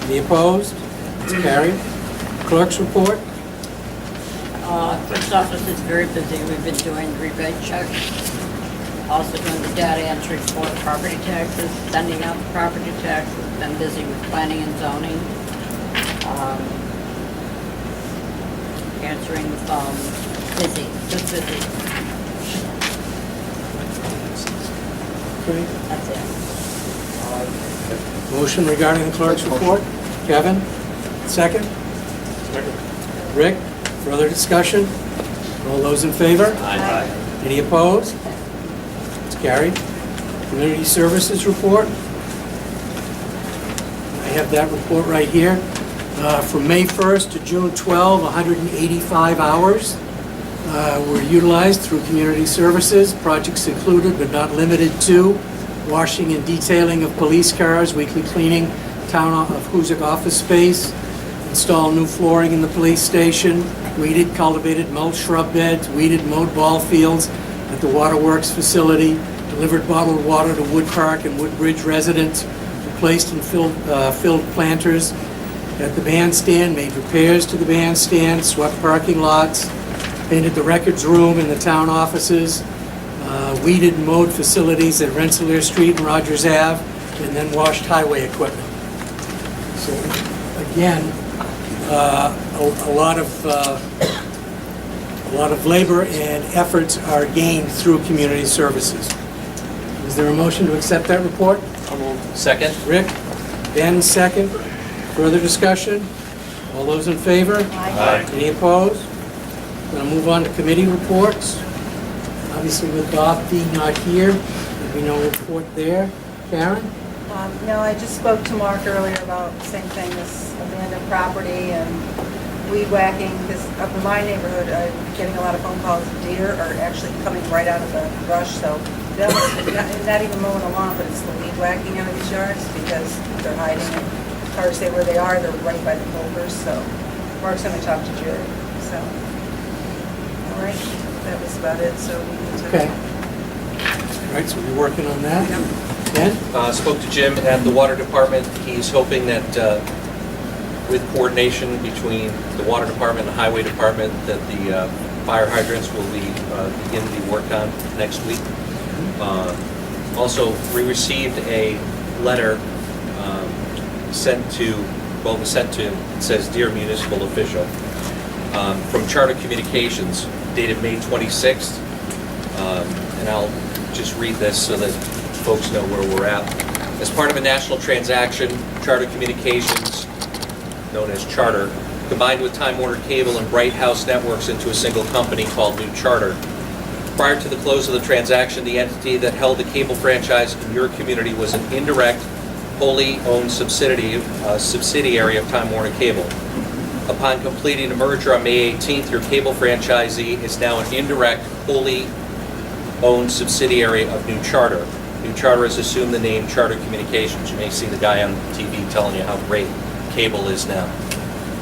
Any opposed? It's carried. Clerk's report. Clerk's office is very busy. We've been doing rebate checks, also doing the data entry for property taxes, sending out the property taxes, been busy with planning and zoning, answering the phone, busy, just busy. Okay. That's it. Motion regarding the clerk's report. Kevin, second. Second. Rick, further discussion? All those in favor? Aye. Any opposed? It's carried. Community services report. I have that report right here. From May 1st to June 12, 185 hours were utilized through community services. Projects included but not limited to washing and detailing of police cars, weekly cleaning town of Hoosick office space, install new flooring in the police station, weeded, cultivated, mulch shrub beds, weeded, mowed ball fields at the waterworks facility, delivered bottled water to Wood Park and Woodbridge residents, replaced and filled planters at the bandstand, made repairs to the bandstand, swept parking lots, painted the records room and the town offices, weeded and mowed facilities at Rensselaer Street and Rogers Ave, and then washed highway equipment. So again, a lot of labor and efforts are gained through community services. Is there a motion to accept that report? Second? Rick, Ben, second. Further discussion? All those in favor? Aye. Any opposed? Going to move on to committee reports. Obviously with Bob D not here, there'll be no report there. Karen? No, I just spoke to Mark earlier about the same thing, this abandoned property and weed whacking, because up in my neighborhood, I'm getting a lot of phone calls. Deer are actually coming right out of the brush, so that was not even mowing the lawn, but it's the weed whacking out of these yards because they're hiding it. Cars say where they are, they're right by the boulders, so Mark's gonna talk to Jerry, so. All right, that was about it, so we need to. Okay. All right, so we're working on that. Ben? Spoke to Jim at the water department. He's hoping that with coordination between the water department and the highway department, that the fire hydrants will be begin to be worked on next week. Also, we received a letter sent to, it says Dear Municipal Official, from Charter Communications, dated May 26th. And I'll just read this so that folks know where we're at. As part of a national transaction, Charter Communications, known as Charter, combined with Time Warner Cable and Bright House Networks into a single company called New Charter. Prior to the close of the transaction, the entity that held the cable franchise in your community was an indirect, wholly owned subsidiary of Time Warner Cable. Upon completing the merger on May 18th, your cable franchisee is now an indirect, wholly owned subsidiary of New Charter. New Charter has assumed the name Charter Communications. You may see the guy on TV telling you how great cable is now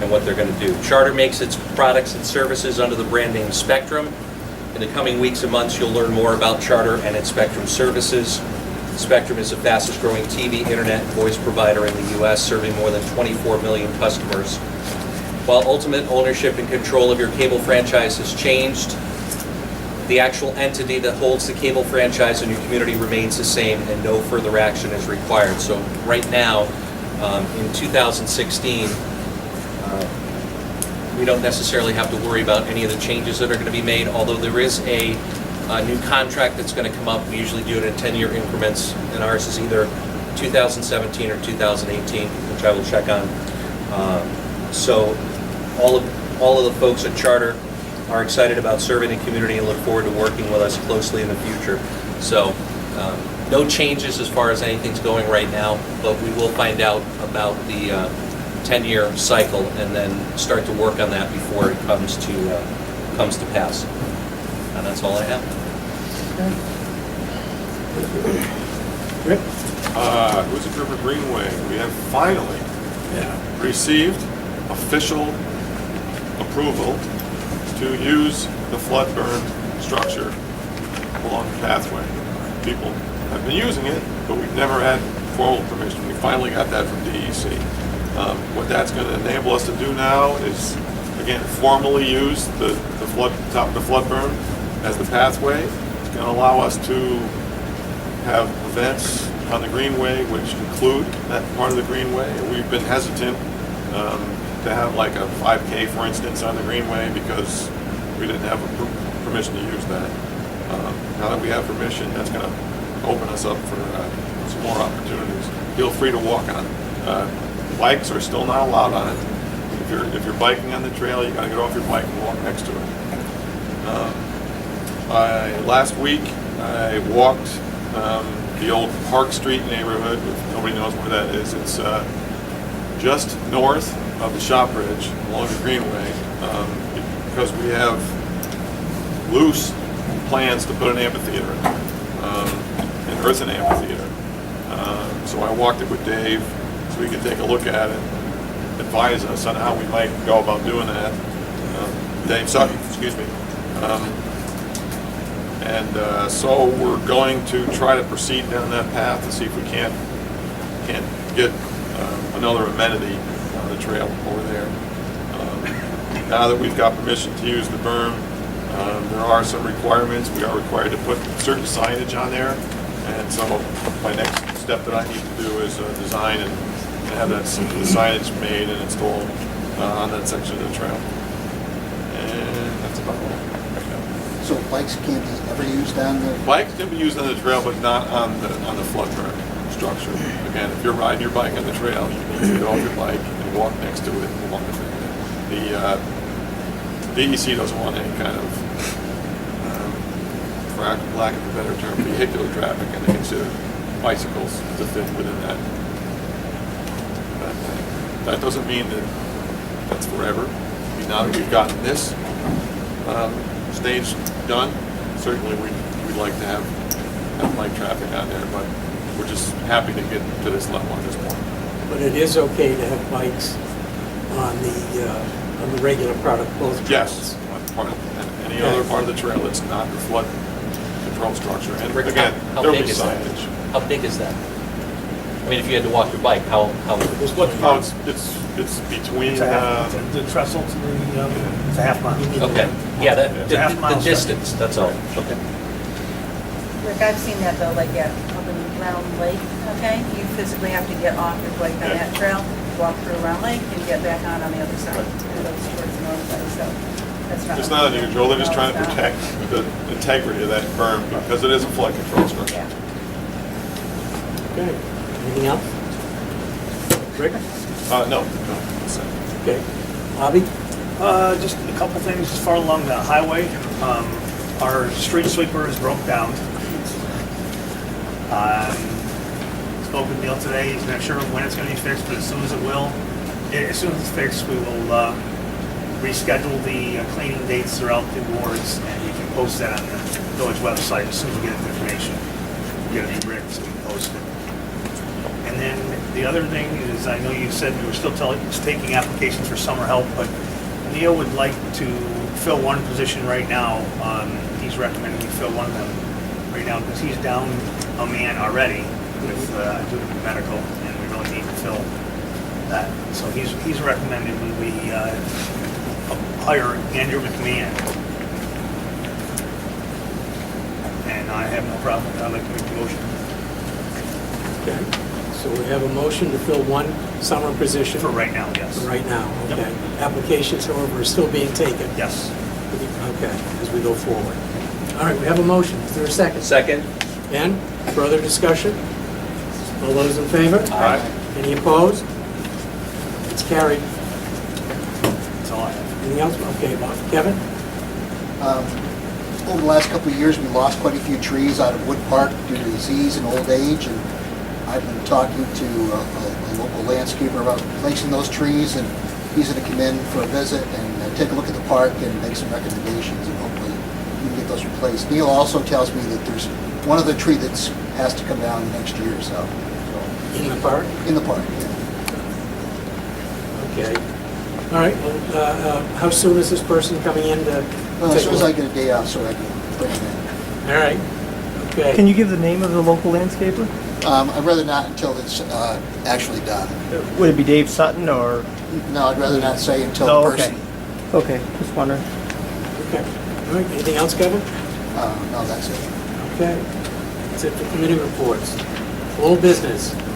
and what they're going to do. Charter makes its products and services under the brand name Spectrum. In the coming weeks and months, you'll learn more about Charter and its Spectrum services. Spectrum is the fastest growing TV, internet, and voice provider in the U.S., serving more than 24 million customers. While ultimate ownership and control of your cable franchise has changed, the actual entity that holds the cable franchise in your community remains the same, and no further action is required. So right now, in 2016, we don't necessarily have to worry about any of the changes that are going to be made, although there is a new contract that's going to come up. We usually do it in 10-year increments, and ours is either 2017 or 2018, which I will check on. So all of the folks at Charter are excited about serving the community and look forward to working with us closely in the future. So no changes as far as anything's going right now, but we will find out about the 10-year cycle and then start to work on that before it comes to pass. And that's all I have. Rick? Hoosick River Greenway, we have finally received official approval to use the flood burn structure along the pathway. People have been using it, but we've never had formal permission. We finally got that from DEC. What that's going to enable us to do now is, again, formally use the top of the flood berm as the pathway. It's going to allow us to have events on the greenway which include that part of the greenway. We've been hesitant to have like a 5K, for instance, on the greenway because we didn't have permission to use that. Now that we have permission, that's going to open us up for some more opportunities. Feel free to walk on it. Bikes are still not allowed on it. If you're biking on the trail, you got to get off your bike and walk next to it. Last week, I walked the old Park Street neighborhood. If nobody knows where that is. It's just north of the shop bridge along the greenway because we have loose plans to put an amphitheater in, an earthen amphitheater. So I walked it with Dave so we could take a look at it, advise us on how we might go about doing that. Dave Sutton, excuse me. So we're going to try to proceed down that path to see if we can't get another amenity on the trail over there. Now that we've got permission to use the berm, there are some requirements. We are required to put certain signage on there, and so my next step that I need to do is design and have that the signage made and installed on that section of the trail. And that's about all. So bikes can't be ever used on the... Bikes can be used on the trail, but not on the flood berm structure. Again, if you're riding your bike on the trail, you need to get off your bike and walk next to it along the trail. The DEC doesn't want any kind of, for lack of a better term, vehicular traffic, and they consider bicycles to fit within that. But that doesn't mean that that's forever. I mean, now that we've gotten this stage done, certainly we'd like to have bike traffic on there, but we're just happy to get to this level at this point. But it is okay to have bikes on the regular part of both trails? Yes, any other part of the trail that's not the flood control structure. And Rick, again, how there'll big be is that? signage. How big is that? I mean, if you had to walk your bike, how? Oh, it's between, It's a half, the trestle to the, it's a half mile. Okay, yeah, It's a half the mile distance, that's all. Okay. Rick, I've seen that though, like up in Round Lake, okay? You physically have to get off your bike on Yeah. that trail, walk through Round Lake, and get back on the other side. And it goes towards the north side, so that's not. it's not unusual, they're just trying to No, it's not. protect the integrity of that berm because it is a flood control structure. Yeah. Okay. Anything else? Rick? No, that's it. Okay. Bobby? Just a couple things as far along the highway. Our street sweeper is broke down. Spoke with Neil today, he's not sure when it's gonna be fixed, but as soon as it will, as soon as it's fixed, we will reschedule the cleaning dates throughout the wards, and we can post that on the village website as soon as we get the information. Get it written so we can post it. And then the other thing is, I know you said you were still taking applications for summer help, but Neil would like to fill one position right now. He's recommending we fill one of them right now because he's down a man already with due to medical, and we really need to fill that. So he's recommended we hire Andrew McMahon. And I have no problem with that. I'd like to make the motion. Okay. So we have a motion to fill one summer position. For right now, yes. For right now, Yep. okay. Applications, however, are still being taken. Yes. Okay, as we go forward. All right, we have a motion. Is there a second? Second? Ben, further discussion? All those in favor? Aye. Any opposed? It's carried. That's all I have. Anything else? Okay, Bob. Kevin? Over the last couple of years, we lost quite a few trees out of Wood Park due to disease and old age, and I've been talking to a local landscaper about replacing those trees, and he's going to come in for a visit and take a look at the park and make some recommendations, and hopefully we can get those replaced. Neil also tells me that there's one other tree that has to come down next year or so. In the park? In the park, yeah. Okay. All right, well, how soon is this person coming in to Well, as take a soon as I look? get a day off so I can bring him in. All right, okay. Can you give the name of the local landscaper? I'd rather not until it's actually done. Would it be Dave Sutton or? No, I'd rather not say until Oh, the okay. person. Okay, just wondering. Okay. All right, anything else, Kevin? No, that's it. Okay. That's it for committee reports. Old business.